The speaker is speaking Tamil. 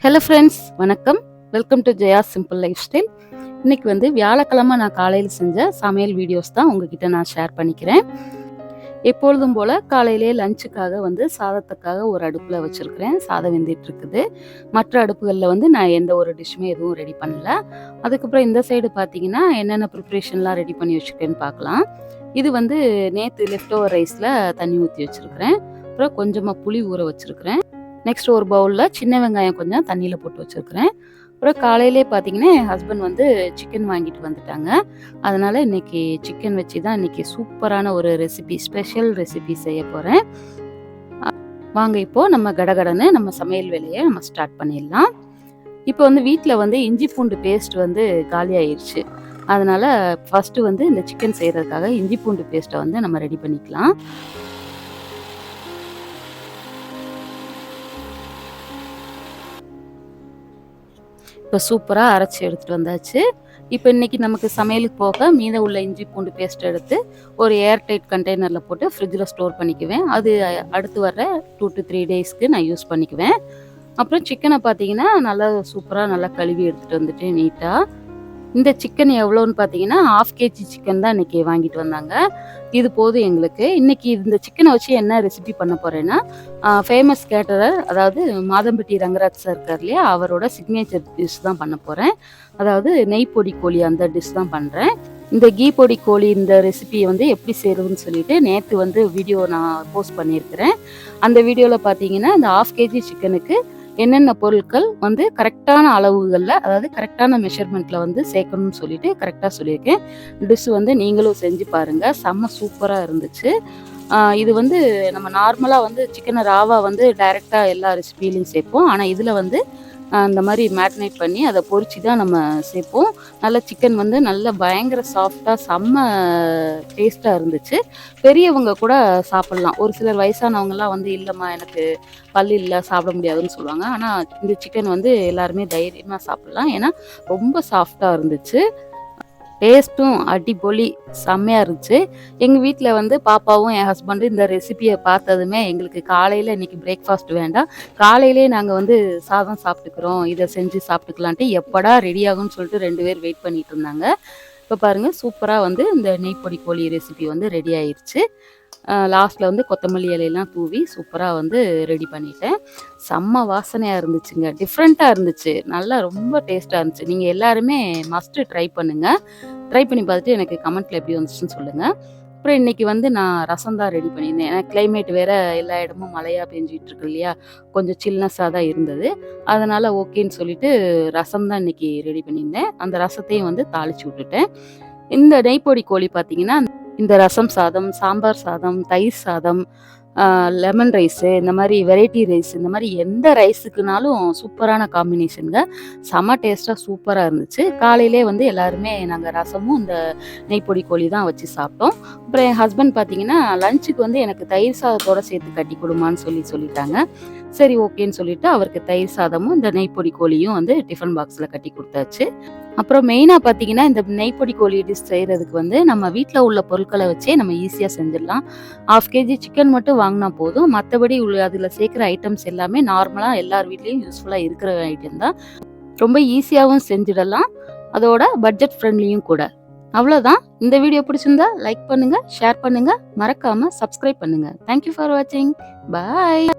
ஹலோ ஃப்ரெண்ட்ஸ், வணக்கம். Welcome to Jaya simple life style. இன்னைக்கு வியாழக்கிழமை நான் காலையில் செஞ்ச சமையல் வீடியோஸ் தான் உங்ககிட்ட நான் ஷேர் பண்ணிக்கிறேன். எப்பொழுதும் போல் காலையிலே லஞ்சுக்காக சாதத்துக்காக ஒரு அடுப்பில் வச்சுருக்கிறேன். சாதம் வெந்துட்டு இருக்குது. மற்ற அடுப்புகளில் நான் எந்த ஒரு டிஷ்ஷுமே எதுவும் ரெடி பண்ணல. அதுக்கப்புறம் இந்த சைடு பார்த்தீங்கன்னா என்னென்ன ப்ரிப்ரேஷன்லாம் ரெடி பண்ணி வச்சுருக்கேன்னு பார்க்கலாம். இது நேற்று லெஃப்ட் ஓவர் ரைஸில் தண்ணி ஊற்றி வச்சுருக்கிறேன். அப்புறம் கொஞ்சமாக புளி ஊற வச்சுருக்கிறேன். நெக்ஸ்ட் ஒரு பவுலில் சின்ன வெங்காயம் கொஞ்சம் தண்ணியில் போட்டு வச்சுருக்கிறேன். அப்புறம் காலையிலே பார்த்தீங்கன்னா என் ஹஸ்பண்ட் சிக்கன் வாங்கிட்டு வந்துட்டாங்க. அதனால் இன்றைக்கி சிக்கன் வச்சு தான் இன்றைக்கி சூப்பரான ஒரு ரெசிபி, ஸ்பெஷல் ரெசிபி செய்ய போகிறேன். வாங்க இப்போது நம்ம கடகடன்னு நம்ம சமையல் வேலையை நம்ம ஸ்டார்ட் பண்ணிடலாம். இப்போ வீட்டில் இஞ்சி பூண்டு பேஸ்ட் காலி ஆயிடுச்சு. அதனால் ஃபஸ்ட்டு இந்த சிக்கன் செய்கிறதுக்காக இஞ்சி பூண்டு பேஸ்ட்டை நம்ம ரெடி பண்ணிக்கலாம். இப்போ சூப்பராக அரைச்சி எடுத்துகிட்டு வந்தாச்சு. இப்போ இன்றைக்கி நமக்கு சமையலுக்கு போக மீத உள்ள இஞ்சி பூண்டு பேஸ்ட் எடுத்து ஒரு ஏர்டைட் கண்டெய்னரில் போட்டு ஃப்ரிட்ஜில் ஸ்டோர் பண்ணிக்குவேன். அது அடுத்து வர 2 to 3 டேஸ்க்கு நான் யூஸ் பண்ணிக்குவேன். அப்புறம் சிக்கனை பார்த்தீங்கன்னா நல்லா சூப்பராக நல்லா கழுவி எடுத்துகிட்டு வந்துட்டு நீட்டாக. இந்த சிக்கன் எவ்வளோன்னு பார்த்தீங்கன்னா 1/2 kg சிக்கன் தான் இன்றைக்கி வாங்கிட்டு வந்தாங்க. இது போதும் எங்களுக்கு. இன்றைக்கி இந்த சிக்கனை வச்சு என்ன ரெசிபி பண்ண போகிறேன்னா, ஃபேமஸ் கேட்டரர், அதாவது மாதம்பட்டி ரங்கராஜ் சார் இருக்கார் இல்லையா, அவரோட சிக்னேச்சர் டிஷ் தான் பண்ண போகிறேன். அதாவது நெய் பொடி கோழி அந்த டிஷ் தான் பண்ணுறேன். இந்த கீ பொடி கோழி இந்த ரெசிபியை எப்படி செய்கிறதுன்னு சொல்லிட்டு நேற்று வீடியோ நான் போஸ்ட் பண்ணியிருக்கிறேன். அந்த வீடியோவில் பார்த்தீங்கன்னா இந்த 1/2 kg சிக்கனுக்கு என்னென்ன பொருட்கள் கரெக்டான அளவுகளில், அதாவது கரெக்டான மெஷர்மெண்ட்டில் சேர்க்கணும்னு சொல்லிட்டு கரெக்டாக சொல்லியிருக்கேன். டிஷ் நீங்களும் செஞ்சு பாருங்கள். செம்ம சூப்பராக இருந்துச்சு. இது நம்ம நார்மலாக சிக்கனை ராவாக டைரெக்டாக எல்லா ரெசிபிலையும் சேர்ப்போம். ஆனால் இதில் அந்த மாதிரி மேரினேட் பண்ணி அதை பொரிச்சு தான் நம்ம சேர்ப்போம். நல்லா சிக்கன் நல்லா பயங்கர சாஃப்டாக செம்ம டேஸ்ட்டாக இருந்துச்சு. பெரியவங்க கூட சாப்பிட்லாம். ஒரு சிலர் வயசானவங்கலாம் இல்லைம்மா எனக்கு பல்லு இல்லை சாப்பிட முடியாதுன்னு சொல்லுவாங்க. ஆனால் இந்த சிக்கன் எல்லாருமே தைரியமாக சாப்பிட்லாம். ஏன்னா ரொம்ப சாஃப்டாக இருந்துச்சு. டேஸ்ட்டும் அடிப்பொலி, செம்மையாக இருந்துச்சு. எங்கள் வீட்டில் பாப்பாவும் என் ஹஸ்பண்டும் இந்த ரெசிபியை பார்த்ததுமே எங்களுக்கு காலையில் இன்றைக்கி பிரேக்ஃபாஸ்ட் வேண்டாம், காலையிலே நாங்கள் சாதம் சாப்பிட்டுக்கிறோம், இதை செஞ்சு சாப்பிட்டுக்கலான்ட்டு எப்படா ரெடி ஆகும்னு சொல்லிட்டு 2 பேர் வெயிட் பண்ணிட்டு இருந்தாங்க. இப்போ பாருங்கள் சூப்பராக இந்த நெய் பொடி கோழி ரெசிபி ரெடி ஆயிடுச்சு. லாஸ்ட்டில் கொத்தமல்லி இலையெல்லாம் தூவி சூப்பராக ரெடி பண்ணிட்டேன். செம்ம வாசனையாக இருந்துச்சுங்க. டிஃப்ரெண்ட்டாக இருந்துச்சு. நல்லா ரொம்ப டேஸ்ட்டாக இருந்துச்சு. நீங்கள் எல்லாருமே மஸ்ட்டு ட்ரை பண்ணுங்கள். ட்ரை பண்ணி பார்த்துட்டு எனக்கு கமெண்ட்டில் எப்படி வந்துச்சுன்னு சொல்லுங்கள். அப்புறம் இன்றைக்கி நான் ரசம் தான் ரெடி பண்ணியிருந்தேன். ஏன்னா கிளைமேட் வேறு எல்லா இடமும் மழையாக பெஞ்சிட்டு இருக்கு இல்லையா, கொஞ்சம் சில்னஸாக தான் இருந்தது. அதனால் ஓகேன்னு சொல்லிட்டு ரசம் தான் இன்றைக்கி ரெடி பண்ணியிருந்தேன். அந்த ரசத்தையும் தாளித்து விட்டுட்டேன். இந்த நெய்ப்பொடி கோழி பார்த்தீங்கன்னா, இந்த ரசம் சாதம், சாம்பார் சாதம், தயிர் சாதம், லெமன் ரைஸு, இந்த மாதிரி வெரைட்டி ரைஸ், இந்த மாதிரி எந்த ரைஸுக்குனாலும் சூப்பரான காம்பினேஷனுங்க. செம்ம டேஸ்ட்டாக சூப்பராக இருந்துச்சு. காலையிலே எல்லாருமே நாங்கள் ரசமும் இந்த நெய்ப்பொடி கோழி தான் வச்சு சாப்பிட்டோம். அப்புறம் என் ஹஸ்பண்ட் பார்த்தீங்கன்னா லஞ்சுக்கு எனக்கு தயிர் சாதத்தோடு சேர்த்து கட்டி கொடுமான்னு சொல்லிட்டாங்க. சரி ஓகேன்னு சொல்லிட்டு அவருக்கு தயிர் சாதமும் இந்த நெய்ப்பொடி கோழியும் டிஃபன் பாக்ஸில் கட்டி கொடுத்தாச்சு. அப்புறம் மெயினாக பார்த்தீங்கன்னா இந்த நெய்ப்பொடி கோழி டிஷ் செய்கிறதுக்கு நம்ம வீட்டில் உள்ள பொருட்களை வச்சே நம்ம ஈஸியாக செஞ்சிடலாம். 1/2 kg சிக்கன் மட்டும் வாங்கினா போதும். மற்றபடி அதில் சேர்க்குற ஐட்டம்ஸ் எல்லாமே நார்மலாக எல்லார் வீட்லேயும் யூஸ்ஃபுல்லாக இருக்கிற ஐட்டம் தான். ரொம்ப ஈஸியாகவும் செஞ்சிடலாம். அதோட பட்ஜெட் ஃப்ரெண்ட்லியும் கூட. அவ்வளோதான். இந்த வீடியோ பிடிச்சிருந்தா லைக் பண்ணுங்கள், ஷேர் பண்ணுங்கள், மறக்காமல் சப்ஸ்கிரைப் பண்ணுங்கள். தேங்க்யூ ஃபார் வாட்சிங். பாய்.